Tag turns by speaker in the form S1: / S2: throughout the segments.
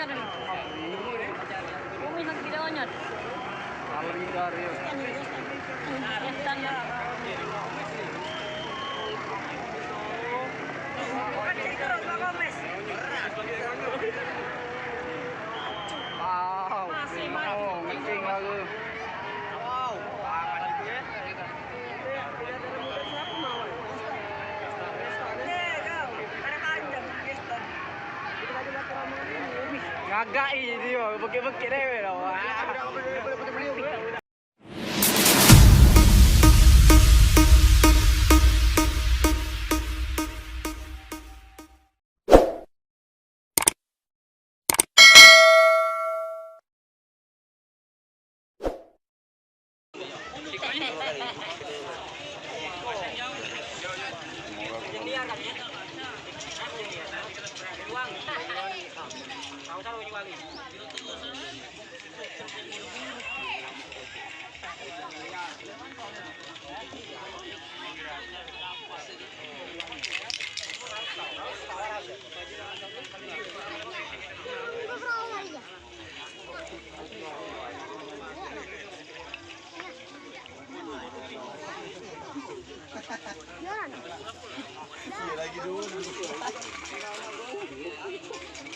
S1: videonya nih. Bumi lagi videonya.
S2: Lari dari. Wow, ngecing aku. Wow, banget itu ya. Ngagak ini, bukit-bukit deh, loh.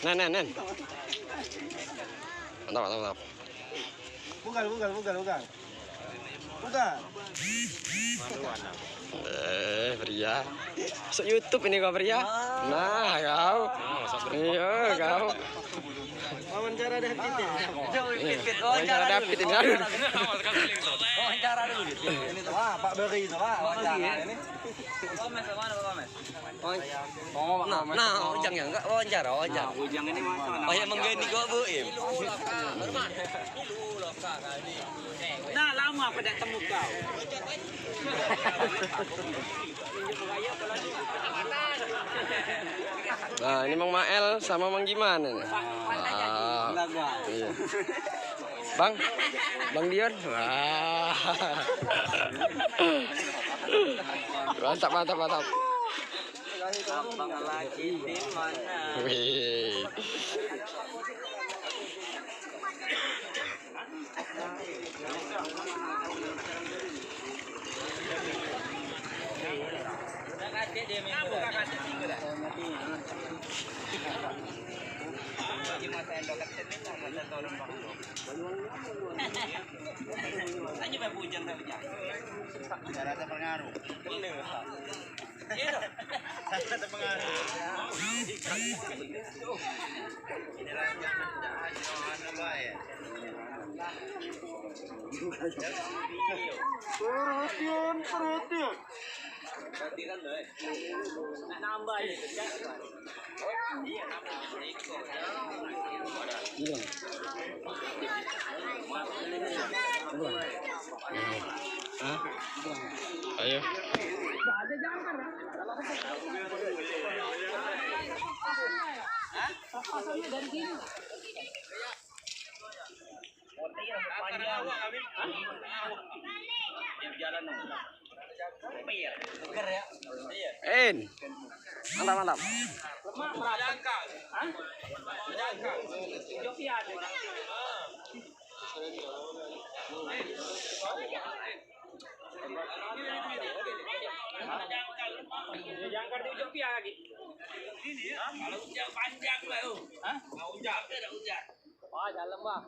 S2: Nen. Mantap. Bukan. Pria. Masuk YouTube ini kau pria. Nah, kau. Iya, kau.
S3: Wawancara David ya.
S2: Wawancara David ini.
S3: Wawancara dulu gitu. Ini tuh. Wah, Pak Beri itu, Pak. Wawancara ini. Nah, Ujang ya enggak wawancara. Ujang ini mana? Oh, yang menggeni gua Bu Im. Nah, lama pada temu kau.
S2: Nah, ini Mang Mael sama Mang Gimana nih? Iya. Bang Dion. Wah. Mantap.
S3: Abang lagi di mana?
S2: Wih.
S3: Rasa pengaruh. Rasa pengaruh. Perhatian. Perhatian deh. Nambah ya.
S2: Ayo.
S1: Dari sini.
S2: Mantap.
S3: Jangkar di Jogja lagi. Ini ya? Kalau ujang panjang lah, Hah? Mau ujang ada ujang. Oh, dalam, Bang.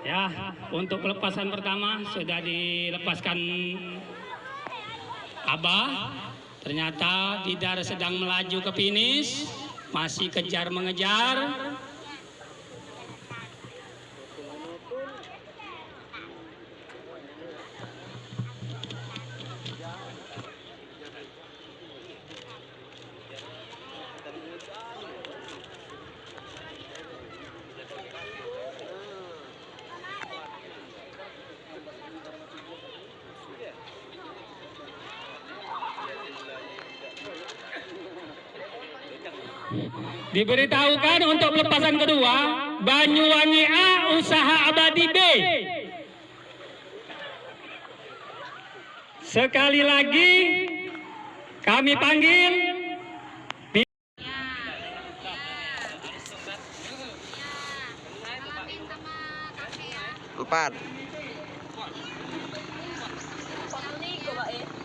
S4: Ya, untuk pelepasan pertama sudah dilepaskan Abah. Ternyata Didar sedang melaju ke finish, masih kejar mengejar. Diberitahukan untuk pelepasan kedua, Banyuwangi A, Usaha Abadi B. Sekali lagi kami panggil
S2: Empat.
S1: Ligo ba eh?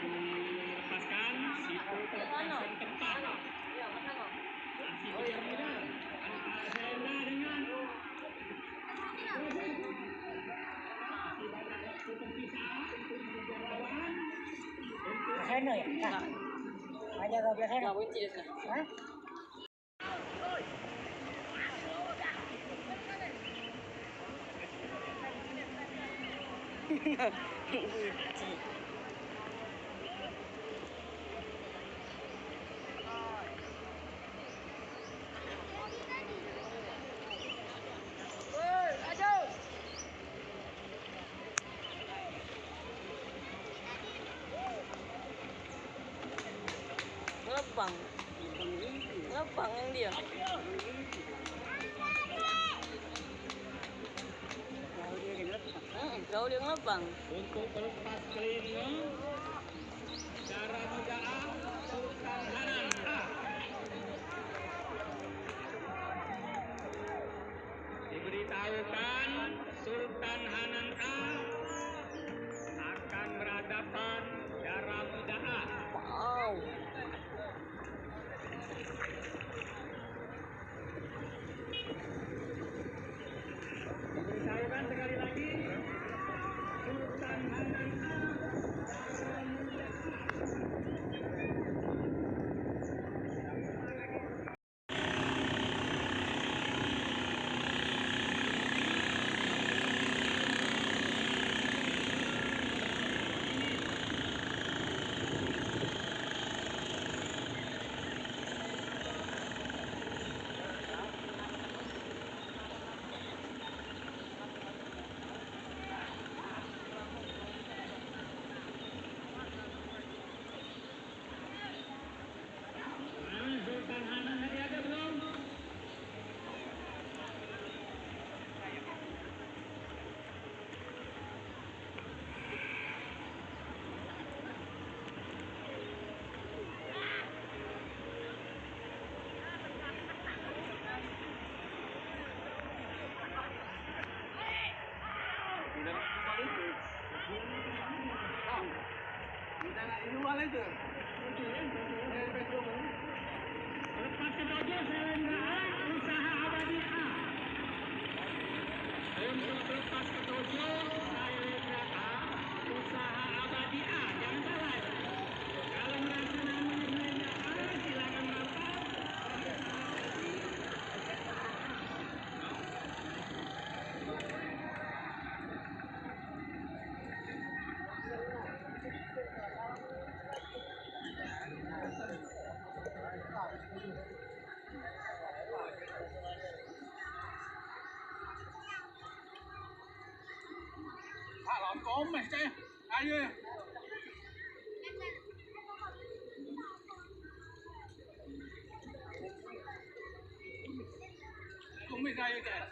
S4: lepaskan si pelepasan keempat.
S1: Ngelebang. Ngelebang yang dia. Kau dia ngelebang.
S4: Untuk pelepas kelima, Dara Muda A, Sultan Hanan A. Diberitahukan Sultan Hanan A akan berhadapan Dara Muda A.
S1: Wow.
S4: Diberitahukan sekali lagi Sultan Hanan A
S3: awal itu.
S4: Lepas ketujuh Selendaan Usaha Abadi A. Untuk lepas ketujuh Selendaan A Usaha Abadi A. Jangan salah. Kalau merasa namanya Selendaan A, silakan lapor.
S3: Pak lon komen saya. Ayo. Komen ayo kan.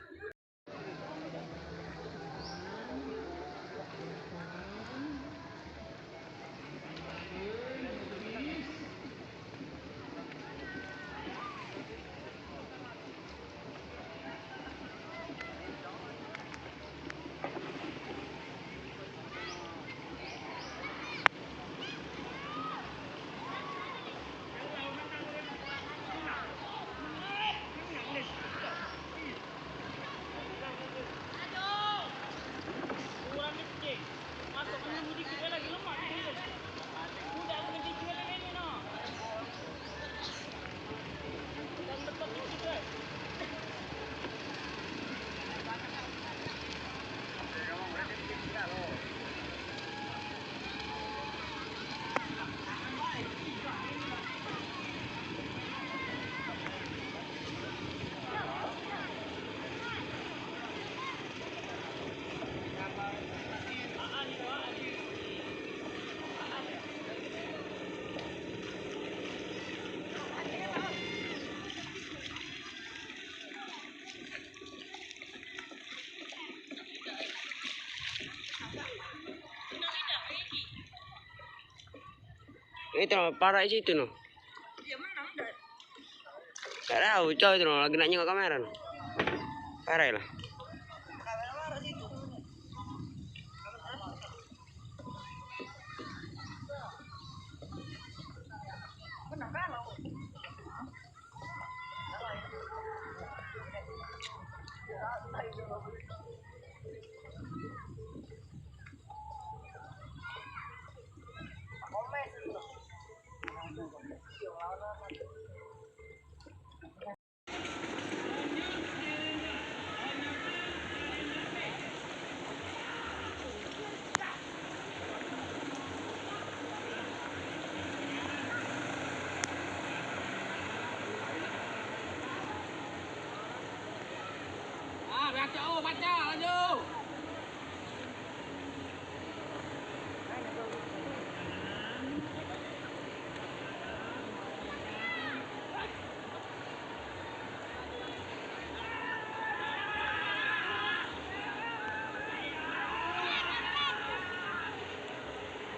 S2: Itu parah sih itu no. Gak tahu, coy itu no, lagi nanya ke kamera no. Parah lah.
S3: Baca lanjut.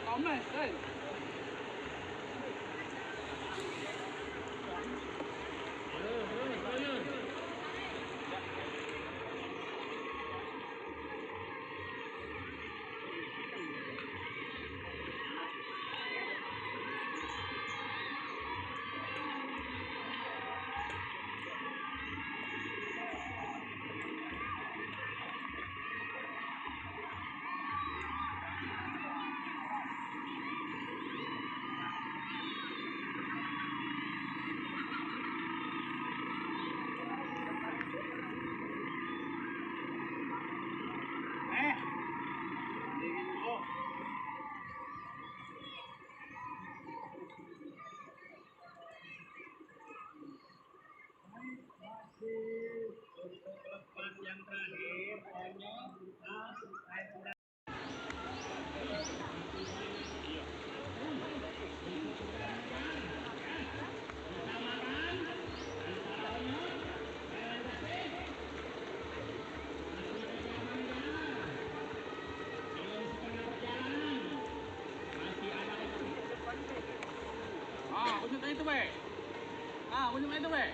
S3: Komen, Unjuk itu, Be. Unjuk itu, Be.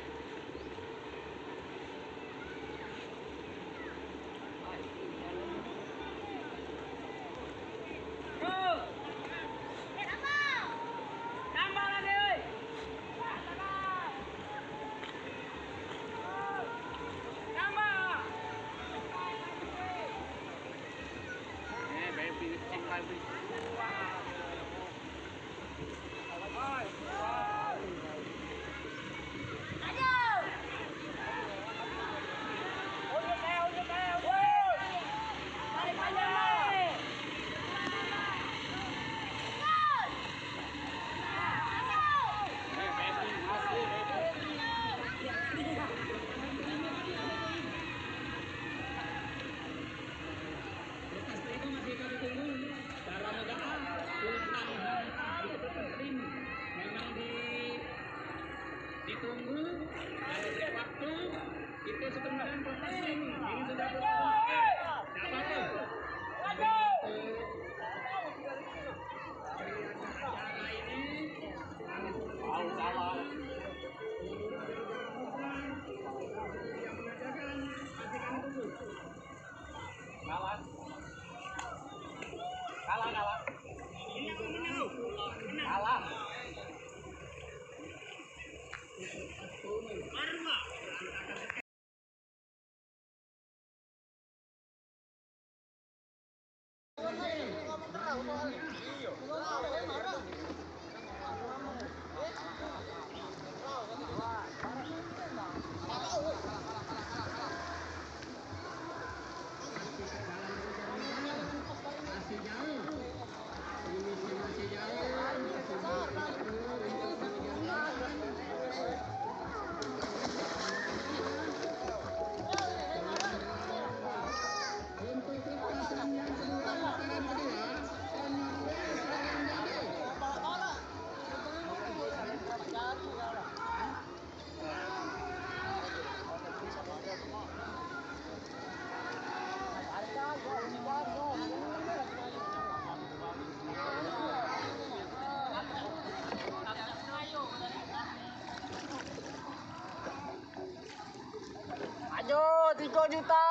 S2: juta.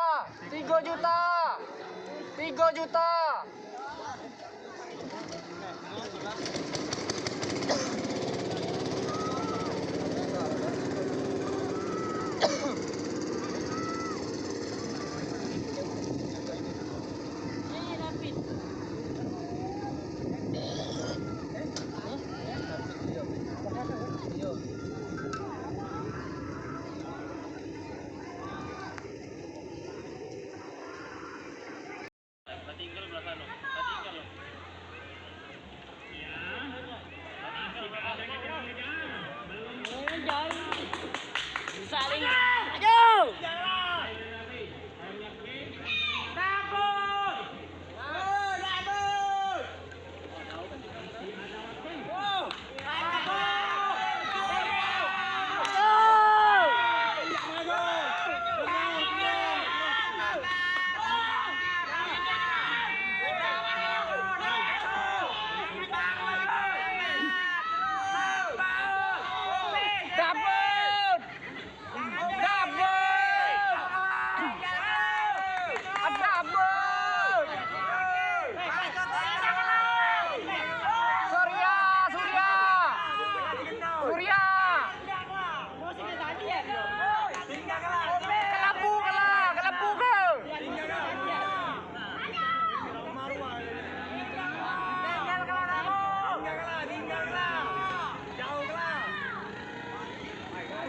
S2: 3 juta. 3 juta.
S1: Saling. Ayo.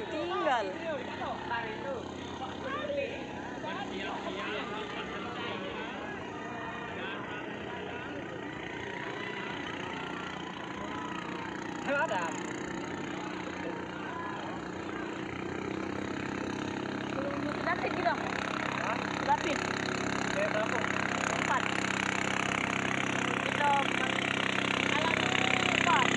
S1: Tinggal.
S2: Ada.
S1: Dapat gitu. Dapat. Empat. Kita alam empat.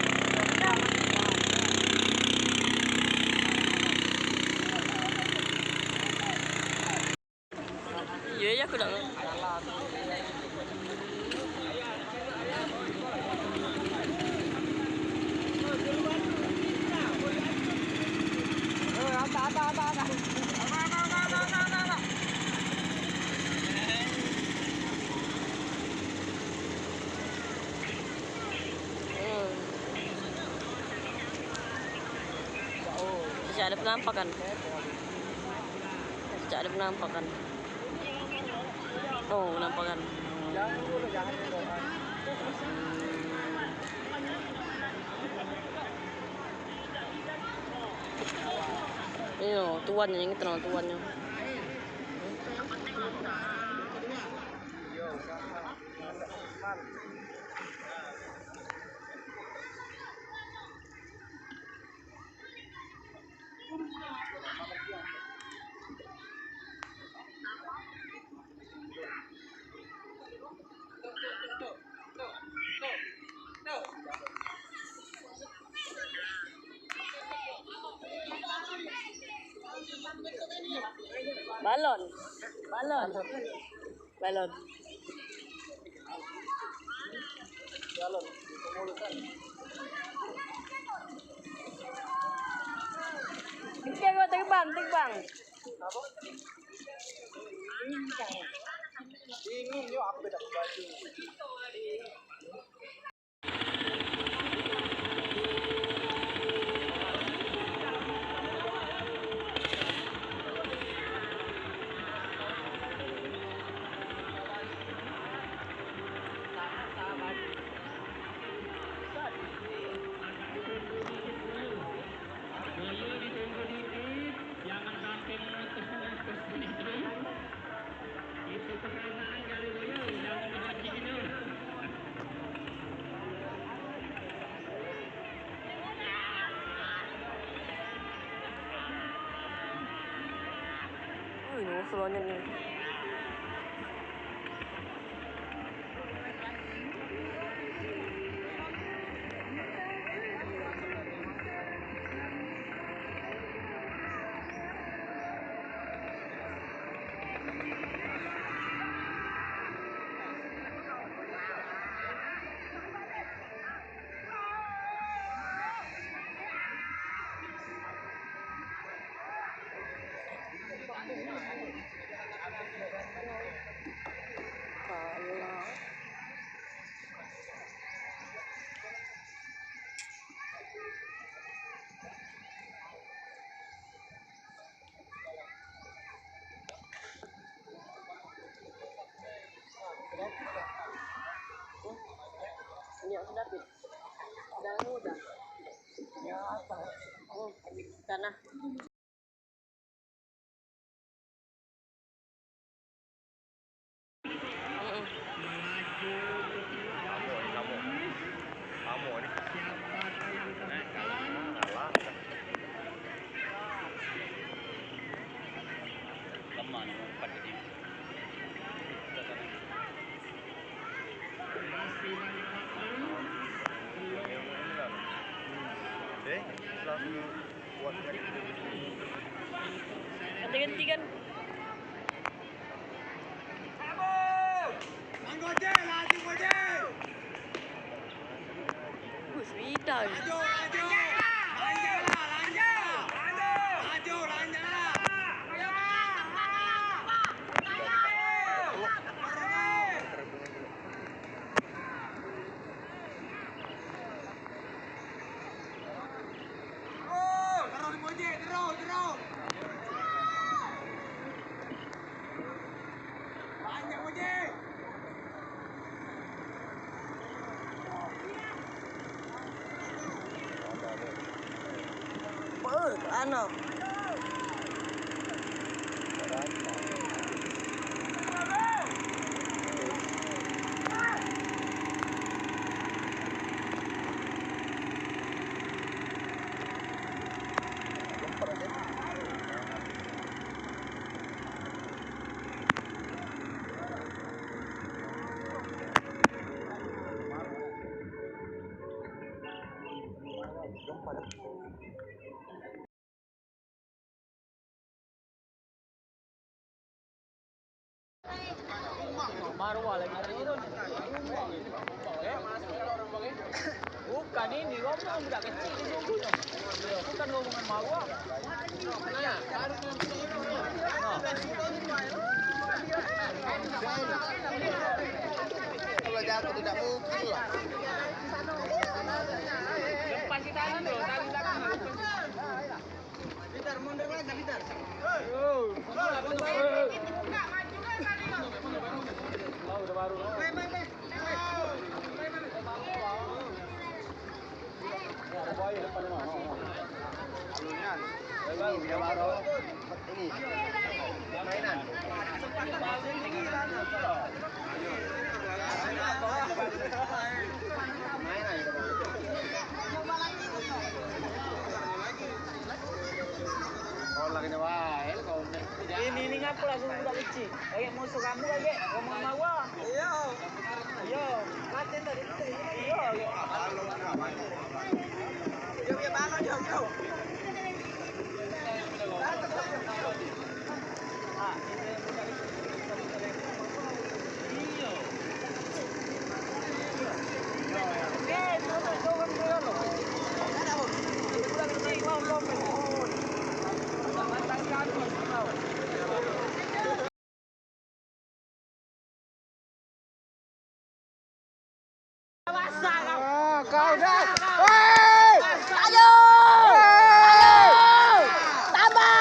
S1: Iya ya aku dah. Tidak ada penampakan. Tidak ada penampakan. Oh, penampakan. Ini loh, tuannya yang itu loh, tuannya. Balon. Balon. Balon.
S2: Balon. Pemulusan.
S1: Terbang, terbang.
S2: Bingung yuk aku beda baju.
S4: Jangan sampai menutup itu. Itu perkataan kali beliau. Jangan berhenti itu.
S1: Oh, ini flow-nya nih. Sana.
S3: Lemah nih, empat ini.
S1: Ganti-ganti kan. Swida. Ano?
S3: Marwah lagi. Bukan ini, ngomong budak kecil di sungguhnya. Bukan ngomongan marwah.
S2: Kalau jatuh tidak mungkin lah.
S3: Lepas kita tali belakang.
S2: Bitar mundur lagi, Bitar.
S3: Udah baru.
S2: Ini mainan.
S3: Ini ngaku lagu budak kecil. Kayak musuh kamu kayak ngomong mawa. Iya. Iya. Mati tadi. Iya. Jom ya bang, jom.
S2: Kau dah.
S1: Ayo! Tambah!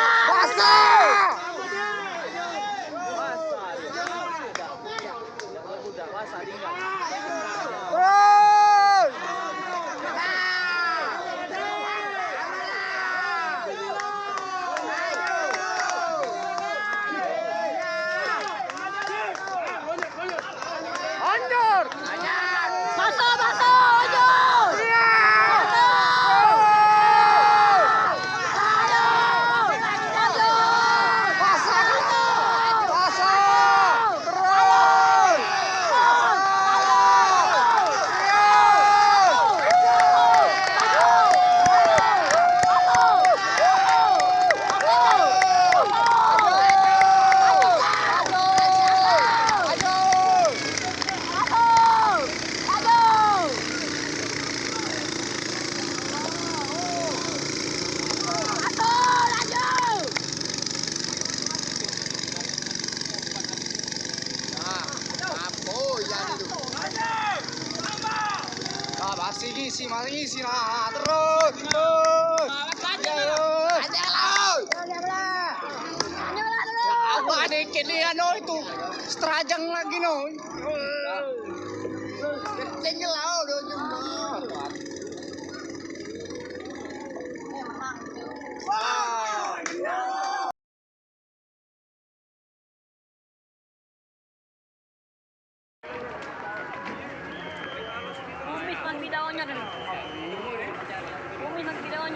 S2: Isi lah terus. Apa dikit dia no itu seterajang lagi no. Tinggal lah.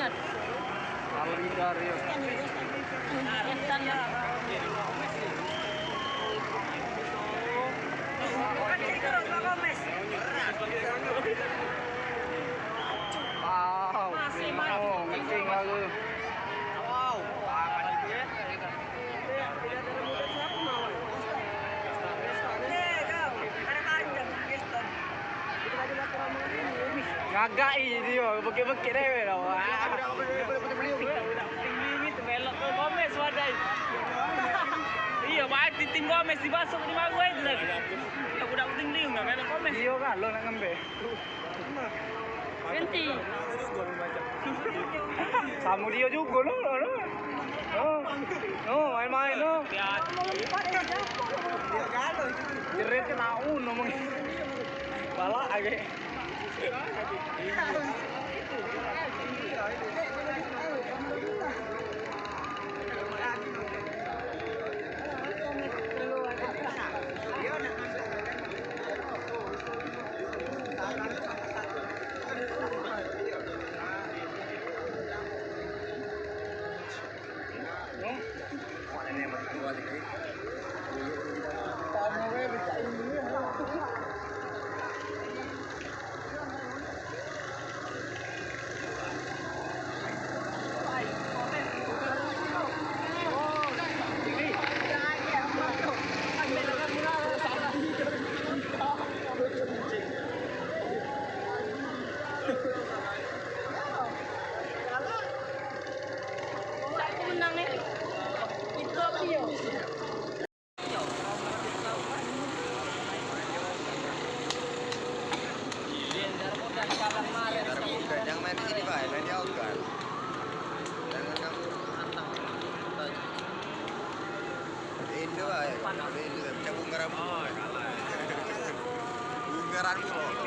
S1: Ingat.
S2: Rio.
S1: Intan ya.
S2: Wow, ngeking aku.
S3: Wow. Tangan itu ya.
S2: Ngagak dia, bekik-bekik dewe dah.
S3: Melok ke Gomez wadai. Iya, baik tim Gomez dibasuh di magu itu lagi. Tak udah penting liung enggak melok Gomez.
S2: Iya kan lo nak ngembe.
S1: Ganti.
S2: Sama dia juga lo. Oh, main-main lo. Jerit kena ngomong. Balak aja.
S1: Aku menang nih. Itu apa dia?
S2: Yang main di sini Pak, main di outdoor. Jangan kamu antang. Indo Pak, Indo bisa bungkaran. Oh, kalah. Bungkaran mulu.